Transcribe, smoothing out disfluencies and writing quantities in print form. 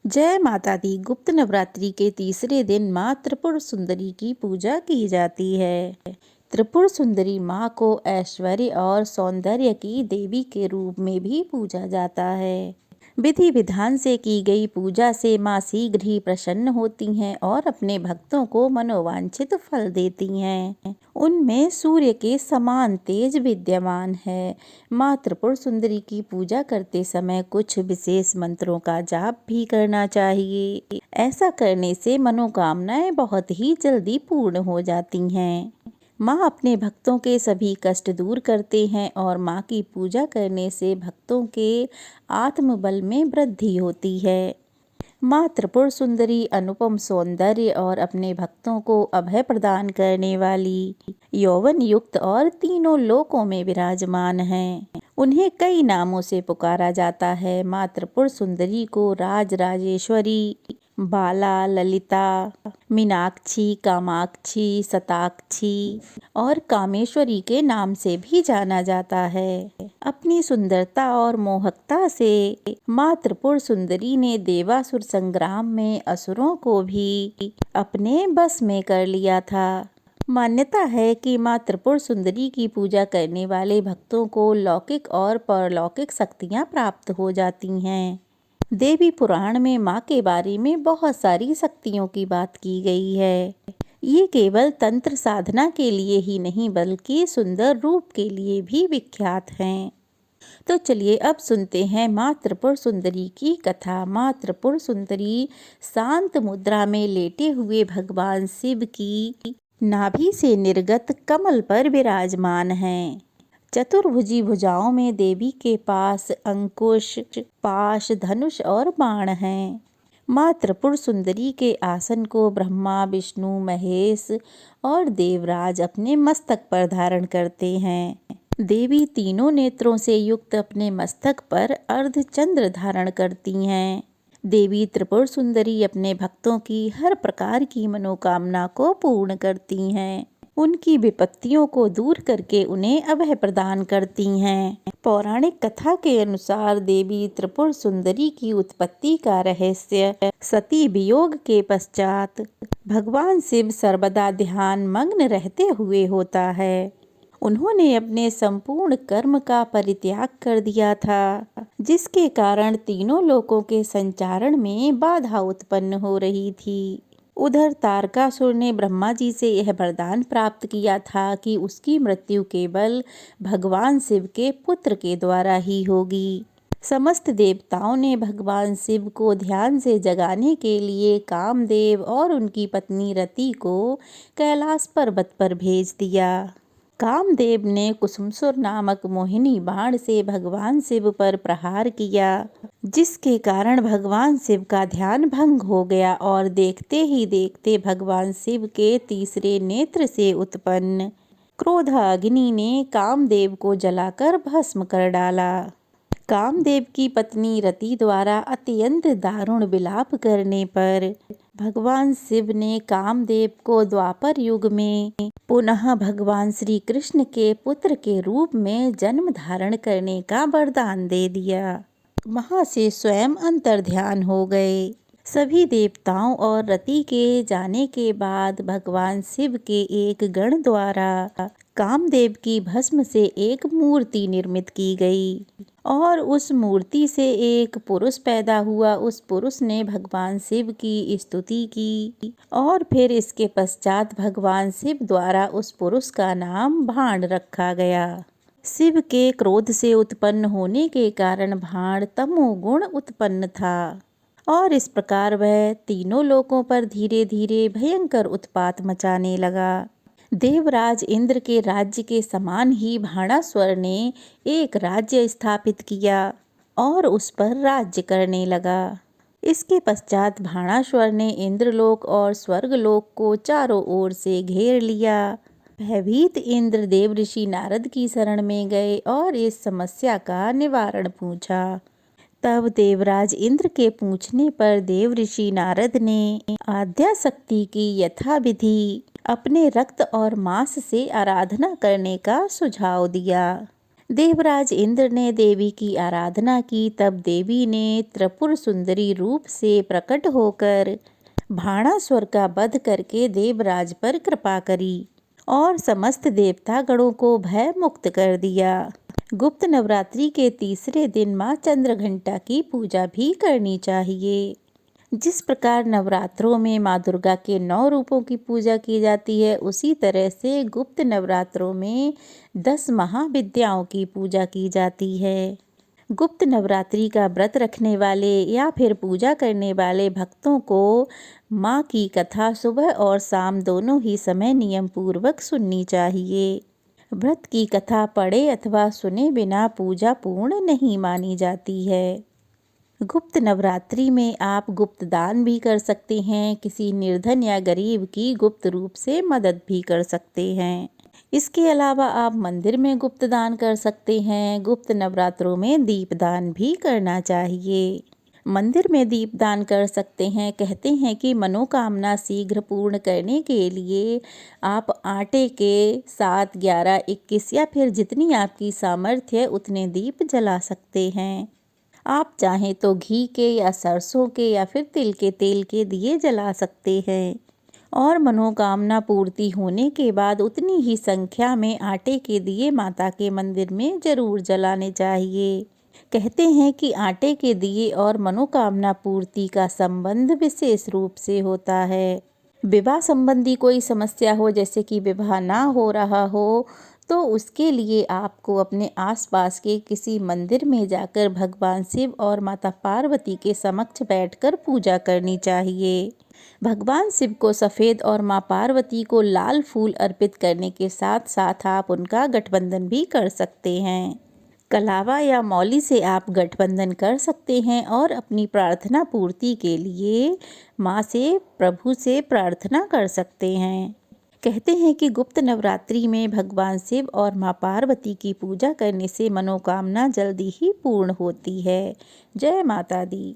जय माता दी। गुप्त नवरात्रि के तीसरे दिन माँ त्रिपुर सुंदरी की पूजा की जाती है। त्रिपुर सुंदरी माँ को ऐश्वर्य और सौंदर्य की देवी के रूप में भी पूजा जाता है। विधि विधान से की गई पूजा से माँ शीघ्र ही प्रसन्न होती हैं और अपने भक्तों को मनोवांछित फल देती हैं। उनमें सूर्य के समान तेज विद्यमान है। माँ त्रिपुर सुंदरी की पूजा करते समय कुछ विशेष मंत्रों का जाप भी करना चाहिए। ऐसा करने से मनोकामनाएं बहुत ही जल्दी पूर्ण हो जाती हैं। माँ अपने भक्तों के सभी कष्ट दूर करते हैं और माँ की पूजा करने से भक्तों के आत्मबल में वृद्धि होती है। माँ त्रिपुर सुंदरी अनुपम सौंदर्य और अपने भक्तों को अभय प्रदान करने वाली यौवन युक्त और तीनों लोकों में विराजमान हैं। उन्हें कई नामों से पुकारा जाता है। माँ त्रिपुर सुंदरी को राज राजेश्वरी, बाला, ललिता, मीनाक्षी, कामाक्षी, शताक्षी और कामेश्वरी के नाम से भी जाना जाता है। अपनी सुंदरता और मोहकता से माँ त्रिपुर सुंदरी ने देवासुर संग्राम में असुरों को भी अपने बस में कर लिया था। मान्यता है कि माँ त्रिपुर सुंदरी की पूजा करने वाले भक्तों को लौकिक और परलौकिक शक्तियाँ प्राप्त हो जाती हैं। देवी पुराण में माँ के बारे में बहुत सारी शक्तियों की बात की गई है। ये केवल तंत्र साधना के लिए ही नहीं बल्कि सुंदर रूप के लिए भी विख्यात हैं। तो चलिए अब सुनते हैं माँ त्रिपुर सुंदरी की कथा। माँ त्रिपुर सुंदरी शांत मुद्रा में लेटे हुए भगवान शिव की नाभि से निर्गत कमल पर विराजमान हैं। चतुर्भुजी भुजाओं में देवी के पास अंकुश, पाश, धनुष और बाण हैं। माँ त्रिपुर सुंदरी के आसन को ब्रह्मा, विष्णु, महेश और देवराज अपने मस्तक पर धारण करते हैं। देवी तीनों नेत्रों से युक्त अपने मस्तक पर अर्धचंद्र धारण करती हैं। देवी त्रिपुर सुंदरी अपने भक्तों की हर प्रकार की मनोकामना को पूर्ण करती हैं। उनकी विपत्तियों को दूर करके उन्हें अभय प्रदान करती हैं। पौराणिक कथा के अनुसार देवी त्रिपुर सुंदरी की उत्पत्ति का रहस्य सती वियोग के पश्चात भगवान शिव सर्वदा ध्यान मग्न रहते हुए होता है। उन्होंने अपने संपूर्ण कर्म का परित्याग कर दिया था, जिसके कारण तीनों लोकों के संचारण में बाधा उत्पन्न हो रही थी। उधर तारकासुर ने ब्रह्मा जी से यह वरदान प्राप्त किया था कि उसकी मृत्यु केवल भगवान शिव के पुत्र के द्वारा ही होगी। समस्त देवताओं ने भगवान शिव को ध्यान से जगाने के लिए कामदेव और उनकी पत्नी रति को कैलाश पर्वत पर भेज दिया। कामदेव ने कुसुमसुर नामक मोहिनी बाण से भगवान शिव पर प्रहार किया, जिसके कारण भगवान शिव का ध्यान भंग हो गया और देखते ही देखते भगवान शिव के तीसरे नेत्र से उत्पन्न क्रोध अग्नि ने कामदेव को जलाकर भस्म कर डाला। कामदेव की पत्नी रति द्वारा अत्यंत दारुण विलाप करने पर भगवान शिव ने कामदेव को द्वापर युग में पुनः भगवान श्री कृष्ण के पुत्र के रूप में जन्म धारण करने का वरदान दे दिया। वहां से स्वयं अंतर्ध्यान हो गए। सभी देवताओं और रति के जाने के बाद भगवान शिव के एक गण द्वारा कामदेव की भस्म से एक मूर्ति निर्मित की गई और उस मूर्ति से एक पुरुष पैदा हुआ। उस पुरुष ने भगवान शिव की स्तुति की और फिर इसके पश्चात भगवान शिव द्वारा उस पुरुष का नाम भाण रखा गया। शिव के क्रोध से उत्पन्न होने के कारण भाण तमोगुण उत्पन्न था और इस प्रकार वह तीनों लोकों पर धीरे धीरे भयंकर उत्पात मचाने लगा। देवराज इंद्र के राज्य के समान ही भाणासुर ने एक राज्य स्थापित किया और उस पर राज्य करने लगा। इसके पश्चात भाणासुर ने इंद्रलोक और स्वर्गलोक को चारों ओर से घेर लिया। भयभीत इंद्र देव ऋषि नारद की शरण में गए और इस समस्या का निवारण पूछा। तब देवराज इंद्र के पूछने पर देव ऋषि नारद ने आद्या शक्ति की यथाविधि अपने रक्त और मांस से आराधना करने का सुझाव दिया। देवराज इंद्र ने देवी की आराधना की, तब देवी ने त्रिपुर सुंदरी रूप से प्रकट होकर भाणासुर का वध करके देवराज पर कृपा करी और समस्त देवता गणों को भय मुक्त कर दिया। गुप्त नवरात्रि के तीसरे दिन माँ चंद्रघंटा की पूजा भी करनी चाहिए। जिस प्रकार नवरात्रों में माँ दुर्गा के 9 रूपों की पूजा की जाती है, उसी तरह से गुप्त नवरात्रों में 10 महाविद्याओं की पूजा की जाती है। गुप्त नवरात्रि का व्रत रखने वाले या फिर पूजा करने वाले भक्तों को माँ की कथा सुबह और शाम दोनों ही समय नियम पूर्वक सुननी चाहिए। व्रत की कथा पढ़े अथवा सुने बिना पूजा पूर्ण नहीं मानी जाती है। गुप्त नवरात्रि में आप गुप्त दान भी कर सकते हैं। किसी निर्धन या गरीब की गुप्त रूप से मदद भी कर सकते हैं। इसके अलावा आप मंदिर में गुप्त दान कर सकते हैं। गुप्त नवरात्रों में दीपदान भी करना चाहिए। मंदिर में दीपदान कर सकते हैं। कहते हैं कि मनोकामना शीघ्र पूर्ण करने के लिए आप आटे के 7, 11, 21 या फिर जितनी आपकी सामर्थ्य है उतने दीप जला सकते हैं। आप चाहें तो घी के या सरसों के या फिर तिल के तेल के दिए जला सकते हैं और मनोकामना पूर्ति होने के बाद उतनी ही संख्या में आटे के दिए माता के मंदिर में जरूर जलाने चाहिए। कहते हैं कि आटे के दिए और मनोकामना पूर्ति का संबंध विशेष रूप से होता है। विवाह संबंधी कोई समस्या हो, जैसे कि विवाह ना हो रहा हो, तो उसके लिए आपको अपने आसपास के किसी मंदिर में जाकर भगवान शिव और माता पार्वती के समक्ष बैठकर पूजा करनी चाहिए। भगवान शिव को सफ़ेद और माँ पार्वती को लाल फूल अर्पित करने के साथ साथ आप उनका गठबंधन भी कर सकते हैं। कलावा या मौली से आप गठबंधन कर सकते हैं और अपनी प्रार्थना पूर्ति के लिए माँ से, प्रभु से प्रार्थना कर सकते हैं। कहते हैं कि गुप्त नवरात्रि में भगवान शिव और माँ पार्वती की पूजा करने से मनोकामना जल्दी ही पूर्ण होती है। जय माता दी।